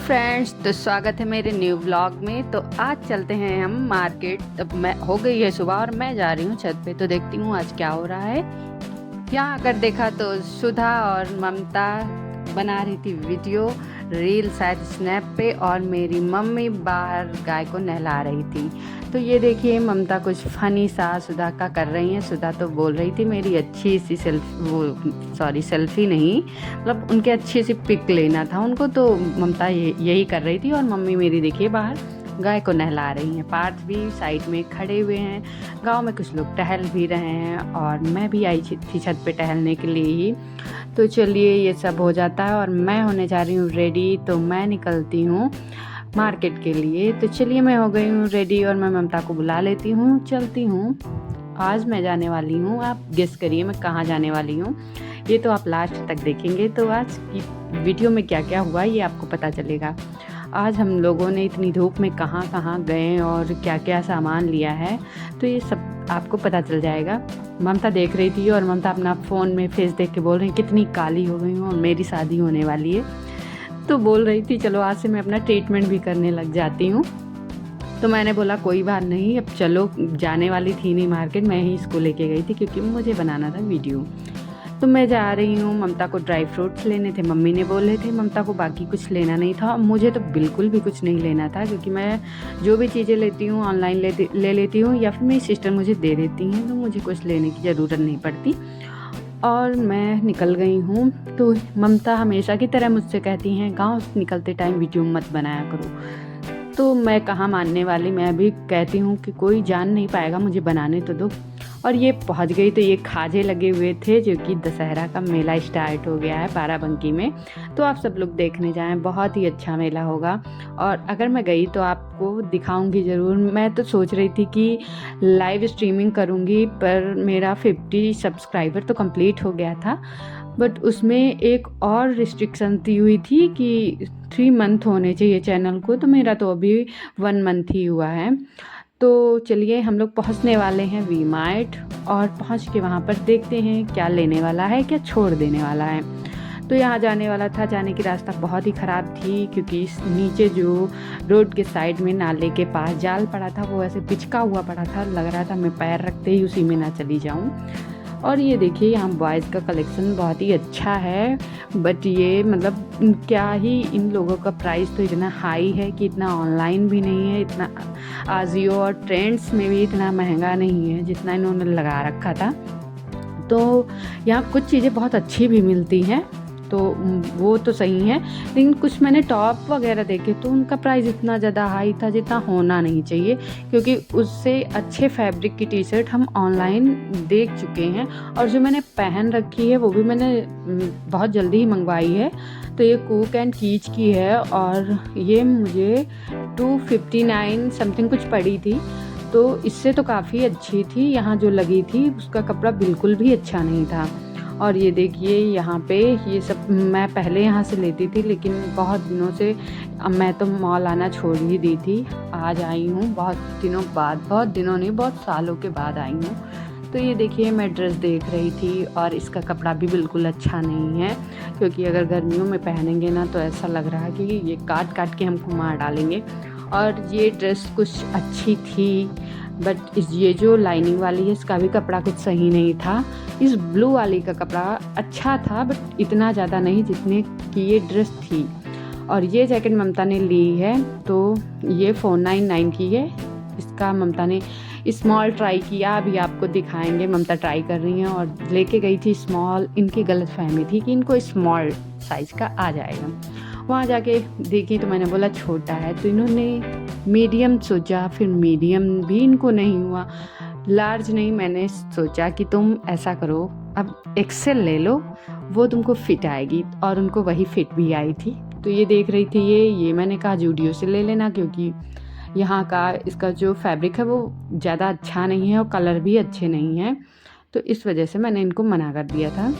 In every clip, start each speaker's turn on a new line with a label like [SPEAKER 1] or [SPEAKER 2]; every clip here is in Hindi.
[SPEAKER 1] फ्रेंड्स, तो स्वागत है मेरे न्यू व्लॉग में। तो आज चलते हैं हम मार्केट। अब मैं हो गई है सुबह और मैं जा रही हूँ छत पे, तो देखती हूँ आज क्या हो रहा है। यहाँ आकर देखा तो सुधा और ममता बना रही थी वीडियो रील शायद स्नैप पे, और मेरी मम्मी बाहर गाय को नहला रही थी। तो ये देखिए ममता कुछ फनी सा सुधा का कर रही हैं। सुधा तो बोल रही थी मेरी अच्छी सी सेल्फी नहीं, मतलब उनके अच्छी सी पिक लेना था उनको। तो ममता यही कर रही थी, और मम्मी मेरी देखिए बाहर गाय को नहला रही हैं। पार्थ भी साइड में खड़े हुए हैं। गांव में कुछ लोग टहल भी रहे हैं, और मैं भी आई थी छत पे टहलने के लिए ही। तो चलिए ये सब हो जाता है और मैं होने जा रही हूँ रेडी। तो मैं निकलती हूँ मार्केट के लिए। तो चलिए मैं हो गई हूँ रेडी और मैं ममता को बुला लेती हूँ, चलती हूँ। आज मैं जाने वाली हूँ, आप गेस करिए मैं कहाँ जाने वाली हूँ। ये तो आप लास्ट तक देखेंगे तो आज की वीडियो में क्या क्या हुआ ये आपको पता चलेगा। आज हम लोगों ने इतनी धूप में कहाँ कहाँ गए और क्या क्या सामान लिया है, तो ये सब आपको पता चल जाएगा। ममता देख रही थी और ममता अपना फ़ोन में फेस देख के बोल रही कितनी काली हो गई हूँ और मेरी शादी होने वाली है। तो बोल रही थी चलो आज से मैं अपना ट्रीटमेंट भी करने लग जाती हूँ। तो मैंने बोला कोई बात नहीं, अब चलो। जाने वाली थी नहीं मार्केट, मैं ही इसको लेके गई थी क्योंकि मुझे बनाना था वीडियो। तो मैं जा रही हूँ। ममता को ड्राई फ्रूट्स लेने थे, मम्मी ने बोले थे। ममता को बाकी कुछ लेना नहीं था, मुझे तो बिल्कुल भी कुछ नहीं लेना था क्योंकि मैं जो भी चीज़ें लेती हूँ ऑनलाइन ले लेती हूँ, या फिर मेरी सिस्टर मुझे दे देती हैं, तो मुझे कुछ लेने की ज़रूरत नहीं पड़ती। और मैं निकल गई हूँ। तो ममता हमेशा की तरह मुझसे कहती हैं गाँव निकलते टाइम वीडियो मत बनाया करो। तो मैं कहाँ मानने वाली, मैं भी कहती हूँ कि कोई जान नहीं पाएगा, मुझे बनाने तो दो। और ये पहुंच गई। तो ये खाजे लगे हुए थे जो कि दशहरा का मेला स्टार्ट हो गया है बाराबंकी में। तो आप सब लोग देखने जाएं, बहुत ही अच्छा मेला होगा। और अगर मैं गई तो आपको दिखाऊंगी ज़रूर। मैं तो सोच रही थी कि लाइव स्ट्रीमिंग करूंगी, पर मेरा 50 सब्सक्राइबर तो कंप्लीट हो गया था, बट उसमें एक और रिस्ट्रिक्शन दी हुई थी कि 3 मंथ होने चाहिए चैनल को। तो मेरा तो अभी 1 मंथ ही हुआ है। तो चलिए हम लोग पहुंचने वाले हैं वी मार्ट, और पहुंच के वहां पर देखते हैं क्या लेने वाला है, क्या छोड़ देने वाला है। तो यहाँ जाने वाला था, जाने की रास्ता बहुत ही ख़राब थी क्योंकि इस नीचे जो रोड के साइड में नाले के पास जाल पड़ा था वो ऐसे पिचका हुआ पड़ा था, लग रहा था मैं पैर रखते ही उसी में ना चली जाऊँ। और ये देखिए यहाँ बॉयज़ का कलेक्शन बहुत ही अच्छा है, बट ये मतलब क्या ही इन लोगों का प्राइस तो इतना हाई है कि इतना ऑनलाइन भी नहीं है, इतना आजियो और ट्रेंड्स में भी इतना महंगा नहीं है जितना इन्होंने लगा रखा था। तो यहाँ कुछ चीज़ें बहुत अच्छी भी मिलती हैं, तो वो तो सही है, लेकिन कुछ मैंने टॉप वगैरह देखे तो उनका प्राइस इतना ज़्यादा हाई था जितना होना नहीं चाहिए, क्योंकि उससे अच्छे फैब्रिक की टी शर्ट हम ऑनलाइन देख चुके हैं। और जो मैंने पहन रखी है वो भी मैंने बहुत जल्दी ही मंगवाई है। तो ये कूक एंड कीच की है, और ये मुझे 259 समथिंग कुछ पड़ी थी। तो इससे तो काफ़ी अच्छी थी। यहाँ जो लगी थी उसका कपड़ा बिल्कुल भी अच्छा नहीं था। और ये देखिए यहाँ पे ये सब मैं पहले यहाँ से लेती थी, लेकिन बहुत दिनों से अब मैं तो मॉल आना छोड़ ही दी थी। आज आई हूँ बहुत दिनों बाद, बहुत दिनों नहीं बहुत सालों के बाद आई हूँ। तो ये देखिए मैं ड्रेस देख रही थी, और इसका कपड़ा भी बिल्कुल अच्छा नहीं है, क्योंकि अगर गर्मियों में पहनेंगे ना तो ऐसा लग रहा है कि ये काट काट के हमको मार डालेंगे। और ये ड्रेस कुछ अच्छी थी, बट ये जो लाइनिंग वाली है इसका भी कपड़ा कुछ सही नहीं था। इस ब्लू वाली का कपड़ा अच्छा था, बट इतना ज़्यादा नहीं जितने की ये ड्रेस थी। और ये जैकेट ममता ने ली है, तो ये 499 की है। इसका ममता ने स्मॉल ट्राई किया, अभी आपको दिखाएंगे। ममता ट्राई कर रही हैं और लेके गई थी स्मॉल। इनकी गलतफहमी थी कि इनको स्मॉल साइज़ का आ जाएगा। वहाँ जाके देखी तो मैंने बोला छोटा है, तो इन्होंने मीडियम सोचा, फिर मीडियम भी इनको नहीं हुआ, लार्ज नहीं। मैंने सोचा कि तुम ऐसा करो अब एक्सेल ले लो, वो तुमको फिट आएगी, और उनको वही फिट भी आई थी। तो ये देख रही थी ये मैंने कहा जूडियो से ले लेना, क्योंकि यहाँ का इसका जो फैब्रिक है वो ज़्यादा अच्छा नहीं है और कलर भी अच्छे नहीं हैं, तो इस वजह से मैंने इनको मना कर दिया था।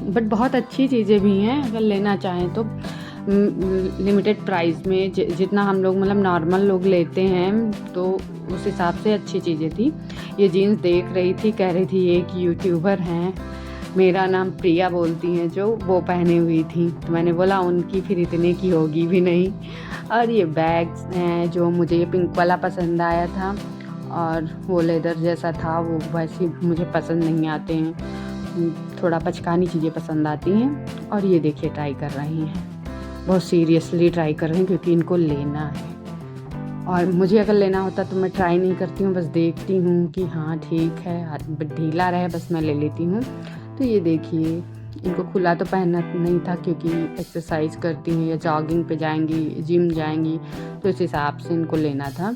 [SPEAKER 1] बट बहुत अच्छी चीज़ें भी हैं, अगर लेना चाहें तो लिमिटेड प्राइस में जितना हम लोग मतलब नॉर्मल लोग लेते हैं, तो उस हिसाब से अच्छी चीज़ें थी। ये जीन्स देख रही थी, कह रही थी एक यूट्यूबर हैं मेरा नाम प्रिया बोलती हैं जो, वो पहने हुई थी। तो मैंने बोला उनकी फिर इतने की होगी भी नहीं। और ये बैग्स हैं जो मुझे ये पिंक वाला पसंद आया था, और वो लेदर जैसा था, वो वैसे मुझे पसंद नहीं आते हैं, थोड़ा बचकानी चीज़ें पसंद आती हैं। और ये देखिए ट्राई कर रही हैं, बहुत सीरियसली ट्राई कर रही हैं क्योंकि इनको लेना है। और मुझे अगर लेना होता तो मैं ट्राई नहीं करती हूँ, बस देखती हूँ कि हाँ ठीक है, ढीला रहे, बस मैं ले लेती हूँ। तो ये देखिए, इनको खुला तो पहनना नहीं था क्योंकि एक्सरसाइज करती हैं या जॉगिंग पे जाएंगी, जिम जाएंगी, तो इस हिसाब से इनको लेना था।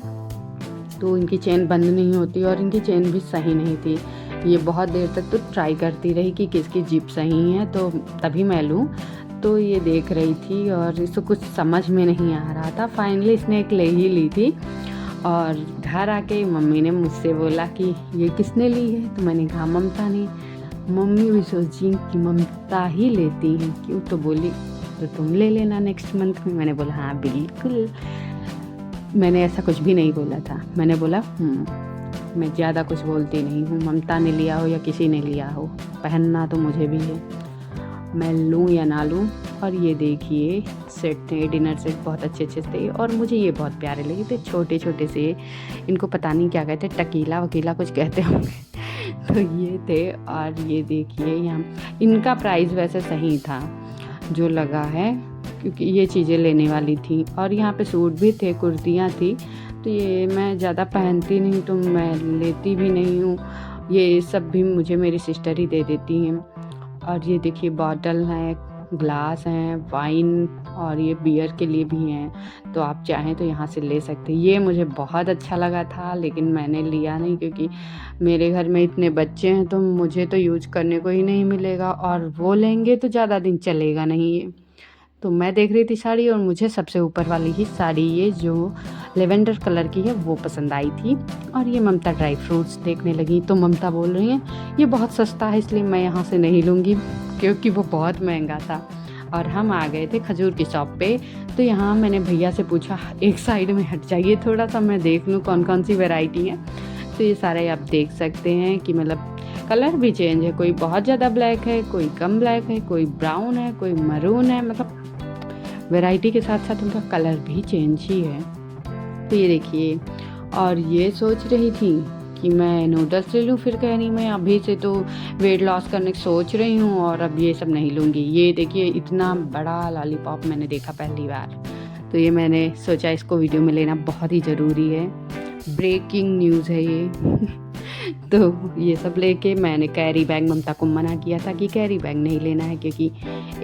[SPEAKER 1] तो इनकी चेन बंद नहीं होती और इनकी चेन भी सही नहीं थी। ये बहुत देर तक तो ट्राई करती रही कि किसकी जिप सही है तो तभी मैं लूँ। तो ये देख रही थी और इसको कुछ समझ में नहीं आ रहा था। फाइनली इसने एक ले ही ली थी, और घर आके मम्मी ने मुझसे बोला कि ये किसने ली है, तो मैंने कहा ममता ने। मम्मी भी सोची कि ममता ही लेती हैं क्यों, तो बोली तो तुम ले लेना नेक्स्ट मंथ में। मैंने बोला हाँ बिल्कुल। मैंने ऐसा कुछ भी नहीं बोला था, मैंने बोला मैं ज़्यादा कुछ बोलती नहीं हूँ, ममता ने लिया हो या किसी ने लिया हो, पहनना तो मुझे भी है, मैं लूँ या ना लूँ। और ये देखिए सेट थे, डिनर सेट बहुत अच्छे अच्छे थे और मुझे ये बहुत प्यारे लगे थे, छोटे छोटे से। इनको पता नहीं क्या कहते, टकीला वकीला कुछ कहते होंगे। तो ये थे। और ये देखिए यहाँ इनका प्राइस वैसे सही था जो लगा है, क्योंकि ये चीज़ें लेने वाली थी। और यहाँ पे सूट भी थे, कुर्तियाँ थी, तो ये मैं ज़्यादा पहनती नहीं तो मैं लेती भी नहीं हूँ। ये सब भी मुझे मेरी सिस्टर ही दे देती हैं। और ये देखिए बॉटल हैं, ग्लास हैं, वाइन, और ये बियर के लिए भी हैं, तो आप चाहें तो यहाँ से ले सकते हैं। ये मुझे बहुत अच्छा लगा था लेकिन मैंने लिया नहीं क्योंकि मेरे घर में इतने बच्चे हैं तो मुझे तो यूज करने को ही नहीं मिलेगा, और वो लेंगे तो ज़्यादा दिन चलेगा नहीं ये। तो मैं देख रही थी साड़ी और मुझे सबसे ऊपर वाली ही साड़ी, ये जो लेवेंडर कलर की है, वो पसंद आई थी। और ये ममता ड्राई फ्रूट्स देखने लगी, तो ममता बोल रही हैं ये बहुत सस्ता है इसलिए मैं यहाँ से नहीं लूँगी, क्योंकि वो बहुत महंगा था। और हम आ गए थे खजूर की शॉप पे। तो यहाँ मैंने भैया से पूछा एक साइड में हट जाइए थोड़ा सा, मैं देख लूँ कौन कौन सी वैरायटी है। तो ये सारे आप देख सकते हैं कि मतलब कलर भी चेंज है, कोई बहुत ज़्यादा ब्लैक है, कोई कम ब्लैक है, कोई ब्राउन है, कोई मरून है, मतलब वैरायटी के साथ साथ उनका कलर भी चेंज ही है। तो ये देखिए, और ये सोच रही थी कि मैं नूडल्स ले लूँ, फिर कह रही मैं अभी से तो वेट लॉस करने की सोच रही हूँ और अब ये सब नहीं लूँगी। ये देखिए इतना बड़ा लॉलीपॉप मैंने देखा पहली बार, तो ये मैंने सोचा इसको वीडियो में लेना बहुत ही ज़रूरी है, ब्रेकिंग न्यूज़ है ये। तो ये सब लेके मैंने कैरी बैग, ममता को मना किया था कि कैरी बैग नहीं लेना है क्योंकि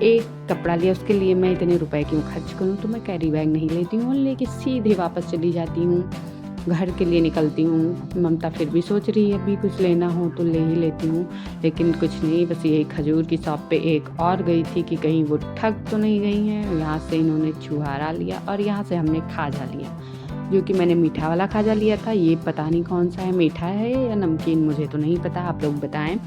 [SPEAKER 1] एक कपड़ा लिया उसके लिए मैं इतने रुपए क्यों खर्च करूँ, तो मैं कैरी बैग नहीं लेती हूँ, लेके सीधे वापस चली जाती हूँ, घर के लिए निकलती हूँ। ममता फिर भी सोच रही है अभी कुछ लेना हो तो ले ही लेती हूँ, लेकिन कुछ नहीं, बस ये खजूर की शॉप पे एक और गई थी कि कहीं वो ठग तो नहीं गई हैं। यहाँ से इन्होंने छुहारा लिया और यहाँ से हमने खाजा लिया, जो कि मैंने मीठा वाला खाजा लिया था। ये पता नहीं कौन सा है, मीठा है या नमकीन, मुझे तो नहीं पता, आप लोग बताएं।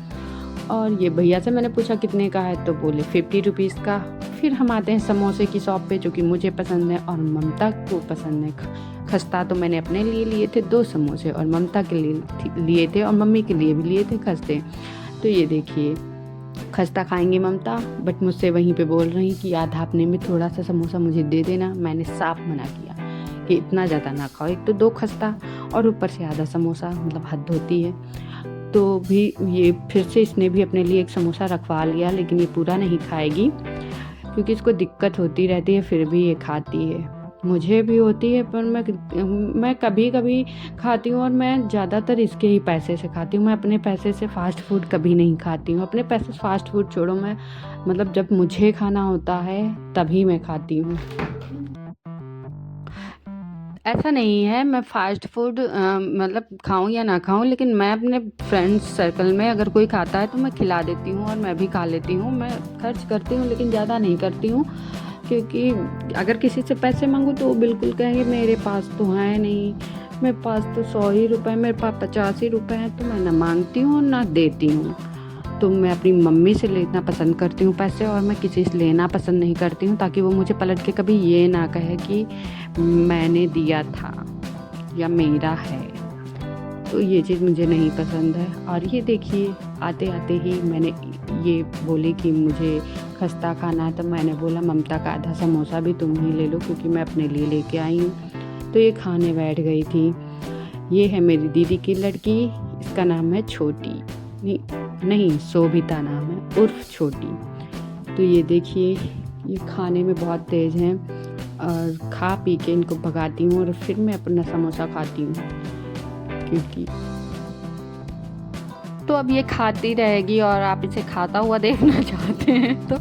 [SPEAKER 1] और ये भैया से मैंने पूछा कितने का है, तो बोले 50 रुपीज़ का। फिर हम आते हैं समोसे की शॉप पे, जो कि मुझे पसंद है और ममता को पसंद है। खस्ता तो मैंने अपने लिए लिए थे 2 समोसे, और ममता के लिए लिए थे, और मम्मी के लिए भी लिए थे खस्ते। तो ये देखिए खस्ता खाएंगे ममता, बट मुझसे वहीं पे बोल रही कि आधा अपने में थोड़ा सा समोसा मुझे दे देना। मैंने साफ मना किया कि इतना ज़्यादा ना खाओ, एक तो 2 खस्ता और ऊपर से आधा समोसा, मतलब हद होती है। तो भी ये फिर से इसने भी अपने लिए एक समोसा रखवा लिया, लेकिन ये पूरा नहीं खाएगी क्योंकि इसको दिक्कत होती रहती है, फिर भी ये खाती है। मुझे भी होती है पर मैं कभी कभी खाती हूँ, और मैं ज़्यादातर इसके ही पैसे से खाती हूँ। मैं अपने पैसे से फ़ास्ट फूड कभी नहीं खाती हूँ, अपने पैसे से फ़ास्ट फूड छोड़ो, मैं मतलब जब मुझे खाना होता है तभी मैं खाती हूँ। ऐसा नहीं है मैं फ़ास्ट फूड मतलब खाऊँ या ना खाऊँ, लेकिन मैं अपने फ्रेंड्स सर्कल में अगर कोई खाता है तो मैं खिला देती हूँ और मैं भी खा लेती हूँ। मैं खर्च करती हूँ लेकिन ज़्यादा नहीं करती हूँ, क्योंकि अगर किसी से पैसे मांगूँ तो वो बिल्कुल कहेंगे मेरे पास तो है नहीं, मेरे पास तो 100 ही रुपये, मेरे पास 50 ही रुपये हैं, तो मैं ना मांगती हूँ ना देती हूँ। तो मैं अपनी मम्मी से लेना पसंद करती हूँ पैसे, और मैं किसी से लेना पसंद नहीं करती हूँ, ताकि वो मुझे पलट के कभी ये ना कहे कि मैंने दिया था या मेरा है। तो ये चीज़ मुझे नहीं पसंद है। और ये देखिए आते आते ही मैंने ये बोली कि मुझे खस्ता खाना है, तो मैंने बोला ममता का आधा समोसा भी तुम ही ले लो क्योंकि मैं अपने लिए लेके आई हूँ। तो ये खाने बैठ गई थी। ये है मेरी दीदी की लड़की, इसका नाम है छोटी, नहीं शोभिता नाम है, उर्फ छोटी। तो ये देखिए ये खाने में बहुत तेज़ हैं और खा पी के इनको भगाती हूँ और फिर मैं अपना समोसा खाती हूँ क्योंकि तो अब ये खाती रहेगी और आप इसे खाता हुआ देखना चाहते हैं तो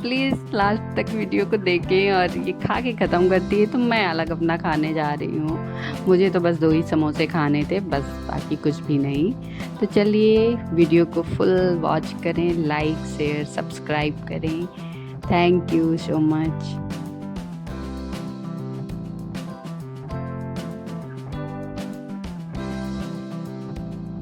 [SPEAKER 1] प्लीज़ लास्ट तक वीडियो को देखें। और ये खा के ख़त्म करती है तो मैं अलग अपना खाने जा रही हूँ। मुझे तो बस 2 ही समोसे खाने थे, बस बाकी कुछ भी नहीं। तो चलिए वीडियो को फुल वॉच करें, लाइक शेयर सब्सक्राइब करें। Thank you so much.